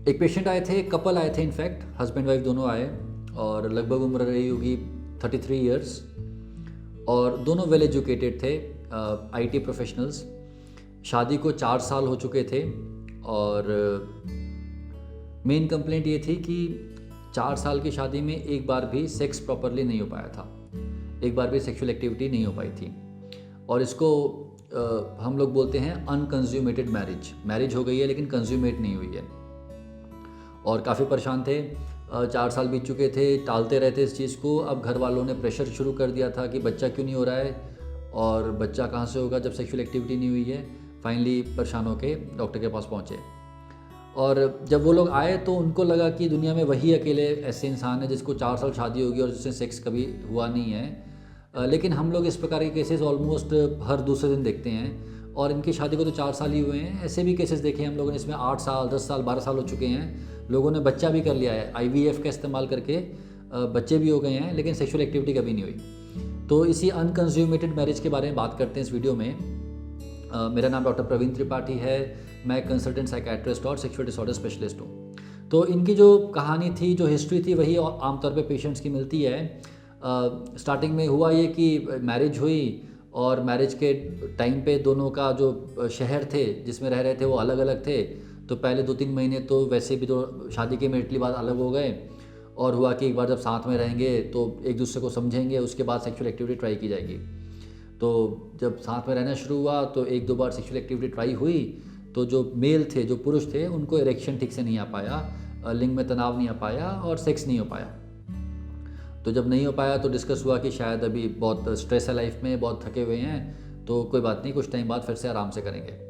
एक पेशेंट आए थे, एक कपल आए थे, इनफैक्ट हस्बैंड वाइफ दोनों आए और लगभग उम्र रही होगी 33 ईयर्स और दोनों वेल एजुकेटेड थे, आईटी प्रोफेशनल्स। शादी को 4 साल हो चुके थे और मेन कंप्लेंट ये थी कि 4 साल की शादी में एक बार भी सेक्स प्रॉपरली नहीं हो पाया था, एक बार भी सेक्सुअल एक्टिविटी नहीं हो पाई थी। और इसको हम लोग बोलते हैं अनकंज्यूमेटेड मैरिज। मैरिज हो गई है लेकिन कंज्यूमेट नहीं हुई है और काफ़ी परेशान थे। 4 साल बीत चुके थे, टालते रहते इस चीज़ को। अब घर वालों ने प्रेशर शुरू कर दिया था कि बच्चा क्यों नहीं हो रहा है और बच्चा कहाँ से होगा जब सेक्सुअल एक्टिविटी नहीं हुई है। फाइनली परेशान होके डॉक्टर के पास पहुँचे और जब वो लोग आए तो उनको लगा कि दुनिया में वही अकेले ऐसे इंसान है जिसको 4 साल शादी होगी और जिससे सेक्स कभी हुआ नहीं है। लेकिन हम लोग इस प्रकार के केसेस ऑलमोस्ट हर दूसरे दिन देखते हैं और इनकी शादी को तो 4 साल ही हुए हैं। ऐसे भी केसेस देखे हैं हम लोगों ने, इसमें 8 साल, 10 साल, 12 साल हो चुके हैं। लोगों ने बच्चा भी कर लिया है, IVF का इस्तेमाल करके बच्चे भी हो गए हैं, लेकिन सेक्सुअल एक्टिविटी कभी नहीं हुई। तो इसी अनकंज्यूमेटेड मैरिज के बारे में बात करते हैं इस वीडियो में। मेरा नाम डॉक्टर प्रवीण त्रिपाठी है, मैं कंसल्टेंट साइकेट्रिस्ट और सेक्सुअल डिसऑर्डर स्पेशलिस्ट हूँ। तो इनकी जो कहानी थी, जो हिस्ट्री थी, वही आमतौर पे पेशेंट्स की मिलती है। स्टार्टिंग में हुआ ये कि मैरिज हुई और मैरिज के टाइम पे दोनों का जो शहर थे जिसमें रह रहे थे वो अलग अलग थे। तो पहले 2-3 महीने तो वैसे भी तो शादी के इमीडिएटली बाद अलग हो गए और हुआ कि एक बार जब साथ में रहेंगे तो एक दूसरे को समझेंगे, उसके बाद सेक्सुअल एक्टिविटी ट्राई की जाएगी। तो जब साथ में रहना शुरू हुआ तो 1-2 बार सेक्सुअल एक्टिविटी ट्राई हुई तो जो मेल थे, जो पुरुष थे, उनको इरेक्शन ठीक से नहीं आ पाया, लिंग में तनाव नहीं आ पाया और सेक्स नहीं हो पाया। तो जब नहीं हो पाया तो डिस्कस हुआ कि शायद अभी बहुत स्ट्रेस है लाइफ में, बहुत थके हुए हैं, तो कोई बात नहीं, कुछ टाइम बाद फिर से आराम से करेंगे।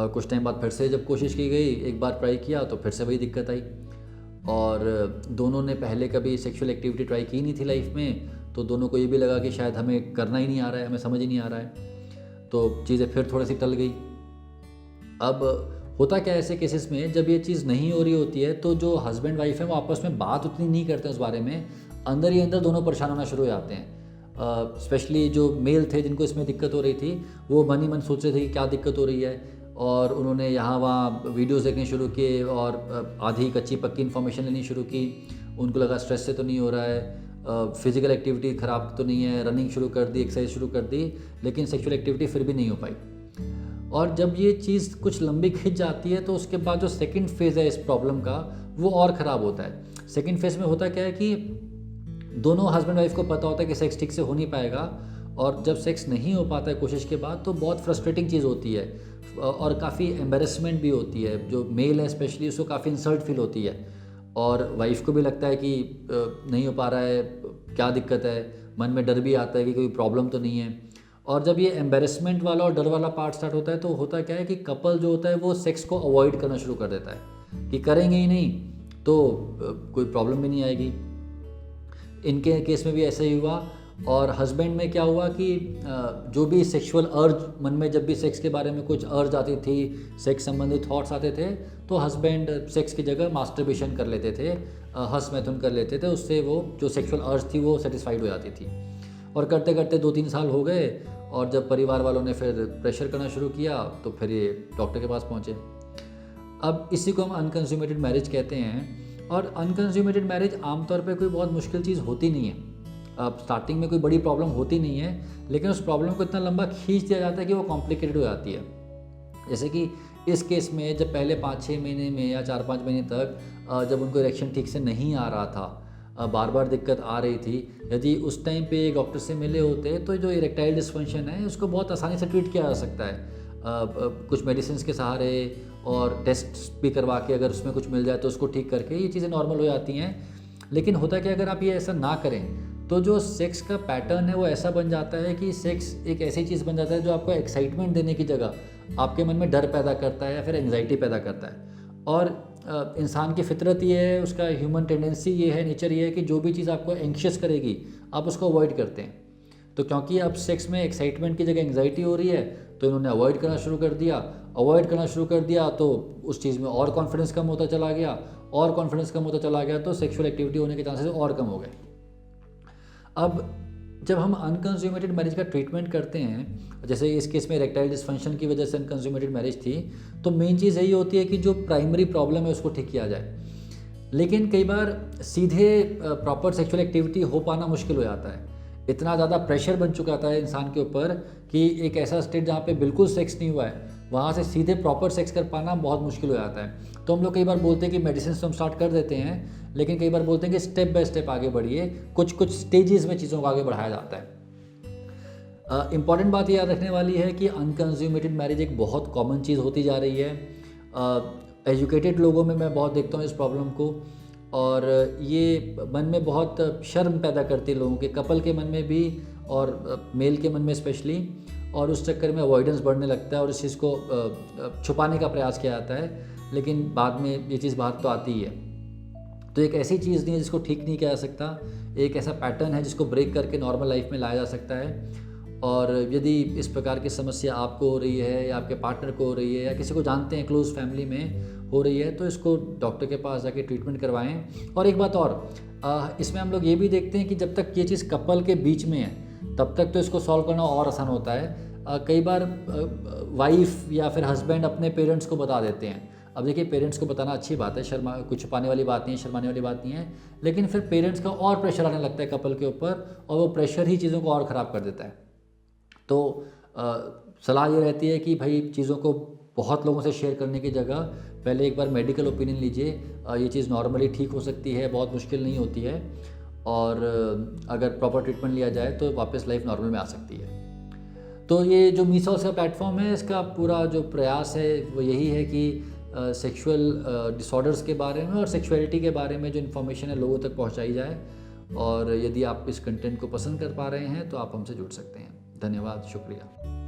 कुछ टाइम बाद फिर से जब कोशिश की गई, एक बार ट्राई किया तो फिर से वही दिक्कत आई और दोनों ने पहले कभी सेक्सुअल एक्टिविटी ट्राई की नहीं थी लाइफ में। तो दोनों को ये भी लगा कि शायद हमें करना ही नहीं आ रहा है, हमें समझ ही नहीं आ रहा है। तो चीज़ें फिर थोड़ी सी टल गई। अब होता क्या है ऐसे केसेस में, जब ये चीज़ नहीं हो रही होती है तो जो हस्बैंड वाइफ है वो आपस में बात उतनी नहीं करते उस बारे में, अंदर ही अंदर दोनों परेशान होना शुरू हो जाते हैं। स्पेशली जो मेल थे जिनको इसमें दिक्कत हो रही थी, वो मन ही मन सोच रहे थे कि क्या दिक्कत हो रही है और उन्होंने यहाँ वहाँ वीडियोज़ देखने शुरू किए और आधी कच्ची पक्की इन्फॉर्मेशन लेनी शुरू की। उनको लगा स्ट्रेस से तो नहीं हो रहा है, फिज़िकल एक्टिविटी ख़राब तो नहीं है, रनिंग शुरू कर दी, एक्सरसाइज शुरू कर दी, लेकिन सेक्सुअल एक्टिविटी फिर भी नहीं हो पाई। और जब ये चीज़ कुछ लंबी खिंच जाती है तो उसके बाद जो सेकंड फेज़ है इस प्रॉब्लम का, वो और ख़राब होता है। सेकंड फेज़ में होता क्या है कि दोनों हस्बैंड वाइफ को पता होता है कि सेक्स ठीक से हो नहीं पाएगा और जब सेक्स नहीं हो पाता है कोशिश के बाद तो बहुत फ्रस्ट्रेटिंग चीज़ होती है और काफ़ी एम्बेरसमेंट भी होती है। जो मेल है स्पेशली उसको काफ़ी इंसल्ट फील होती है और वाइफ को भी लगता है कि नहीं हो पा रहा है, क्या दिक्कत है, मन में डर भी आता है कि कोई प्रॉब्लम तो नहीं है। और जब ये एम्बेरसमेंट वाला और डर वाला पार्ट स्टार्ट होता है तो होता क्या है कि कपल जो होता है वो सेक्स को अवॉइड करना शुरू कर देता है कि करेंगे ही नहीं तो कोई प्रॉब्लम भी नहीं आएगी। इनके केस में भी ऐसा ही हुआ। और हस्बैंड में क्या हुआ कि जो भी सेक्सुअल अर्ज, मन में जब भी सेक्स के बारे में कुछ अर्ज आती थी, सेक्स संबंधित थॉट्स आते थे, तो हस्बैंड सेक्स की जगह मास्टरबेशन कर लेते थे, हंस मैथुन कर लेते थे। उससे वो जो सेक्सुअल अर्ज थी वो सेटिस्फाइड हो जाती थी। और करते करते 2-3 साल हो गए और जब परिवार वालों ने फिर प्रेशर करना शुरू किया तो फिर ये डॉक्टर के पास पहुँचे। अब इसी को हम अनकंज्यूमेटेड मैरिज कहते हैं। और अनकंज्यूमेटेड मैरिज आमतौर पे कोई बहुत मुश्किल चीज़ होती नहीं है। अब स्टार्टिंग में कोई बड़ी प्रॉब्लम होती नहीं है, लेकिन उस प्रॉब्लम को इतना लंबा खींच दिया जाता है कि वो कॉम्प्लिकेटेड हो जाती है। जैसे कि इस केस में जब पहले 5-6 महीने में या 4-5 महीने तक जब उनको इरेक्शन ठीक से नहीं आ रहा था, बार बार दिक्कत आ रही थी, यदि उस टाइम पे डॉक्टर से मिले होते तो जो इरेक्टाइल डिस्फंक्शन है उसको बहुत आसानी से ट्रीट किया जा सकता है। कुछ मेडिसिन के सहारे और टेस्ट भी करवा के अगर उसमें कुछ मिल जाए तो उसको ठीक करके ये चीज़ें नॉर्मल हो जाती हैं। लेकिन होता क्या, अगर आप ये ऐसा ना करें तो जो सेक्स का पैटर्न है वो ऐसा बन जाता है कि सेक्स एक ऐसी चीज़ बन जाता है जो आपको एक्साइटमेंट देने की जगह आपके मन में डर पैदा करता है या फिर एंग्जाइटी पैदा करता है। और इंसान की फितरत ये है, उसका ह्यूमन टेंडेंसी ये है, नेचर ये है कि जो भी चीज़ आपको एंग्शियस करेगी आप उसको अवॉइड करते हैं। तो क्योंकि अब सेक्स में एक्साइटमेंट की जगह एंग्जाइटी हो रही है तो इन्होंने अवॉइड करना शुरू कर दिया। अवॉइड करना शुरू कर दिया तो उस चीज़ में और कॉन्फिडेंस कम होता चला गया, और कॉन्फिडेंस कम होता चला गया तो सेक्सुअल एक्टिविटी होने के चांसेस और कम हो गए। अब जब हम अनकंज्यूमेटेड मैरिज का ट्रीटमेंट करते हैं, जैसे इस केस में इरेक्टाइल डिस्फंक्शन की वजह से अनकंज्यूमेटेड मैरिज थी, तो मेन चीज़ यही होती है कि जो प्राइमरी प्रॉब्लम है उसको ठीक किया जाए। लेकिन कई बार सीधे प्रॉपर सेक्सुअल एक्टिविटी हो पाना मुश्किल हो जाता है। इतना ज़्यादा प्रेशर बन चुका था इंसान के ऊपर कि एक ऐसा स्टेट जहाँ पे बिल्कुल सेक्स नहीं हुआ है, वहाँ से सीधे प्रॉपर सेक्स कर पाना बहुत मुश्किल हो जाता है। तो हम लोग कई बार बोलते हैं कि मेडिसिन तो हम स्टार्ट कर देते हैं, लेकिन कई बार बोलते हैं कि स्टेप बाय स्टेप आगे बढ़िए, कुछ कुछ स्टेजेस में चीज़ों को आगे बढ़ाया जाता है। इम्पॉर्टेंट बात ये याद रखने वाली है कि अनकंज्यूमेटेड मैरिज एक बहुत कॉमन चीज़ होती जा रही है। एजुकेटेड लोगों में मैं बहुत देखता हूँ इस प्रॉब्लम को, और ये मन में बहुत शर्म पैदा करती है लोगों के, कपल के मन में भी और मेल के मन में स्पेशली, और उस चक्कर में अवॉइडेंस बढ़ने लगता है और इस चीज़ को छुपाने का प्रयास किया जाता है, लेकिन बाद में ये चीज़ बाहर तो आती ही है। तो एक ऐसी चीज़ नहीं है जिसको ठीक नहीं किया जा सकता, एक ऐसा पैटर्न है जिसको ब्रेक करके नॉर्मल लाइफ में लाया जा सकता है। और यदि इस प्रकार की समस्या आपको हो रही है या आपके पार्टनर को हो रही है या किसी को जानते हैं क्लोज फैमिली में हो रही है, तो इसको डॉक्टर के पास जाके ट्रीटमेंट करवाएं। और एक बात और, इसमें हम लोग ये भी देखते हैं कि जब तक ये चीज़ कपल के बीच में है तब तक तो इसको सॉल्व करना और आसान होता है। कई बार वाइफ या फिर हस्बैंड अपने पेरेंट्स को बता देते हैं। अब देखिए, पेरेंट्स को बताना अच्छी बात है, कुछ छुपाने वाली बात नहीं है, शर्माने वाली बात नहीं है, लेकिन फिर पेरेंट्स का और प्रेशर आने लगता है कपल के ऊपर, और वो प्रेशर ही चीज़ों को और ख़राब कर देता है। तो सलाह ये रहती है कि भाई चीज़ों को बहुत लोगों से शेयर करने की जगह पहले एक बार मेडिकल ओपिनियन लीजिए। ये चीज़ नॉर्मली ठीक हो सकती है, बहुत मुश्किल नहीं होती है, और अगर प्रॉपर ट्रीटमेंट लिया जाए तो वापस लाइफ नॉर्मल में आ सकती है। तो ये जो मीसॉस का प्लेटफॉर्म है, इसका पूरा जो प्रयास है वो यही है कि सेक्सुअल डिसऑर्डर्स के बारे में और सेक्सुअलिटी के बारे में जो इन्फॉर्मेशन है लोगों तक पहुंचाई जाए। और यदि आप इस कंटेंट को पसंद कर पा रहे हैं तो आप हमसे जुड़ सकते हैं। धन्यवाद, शुक्रिया।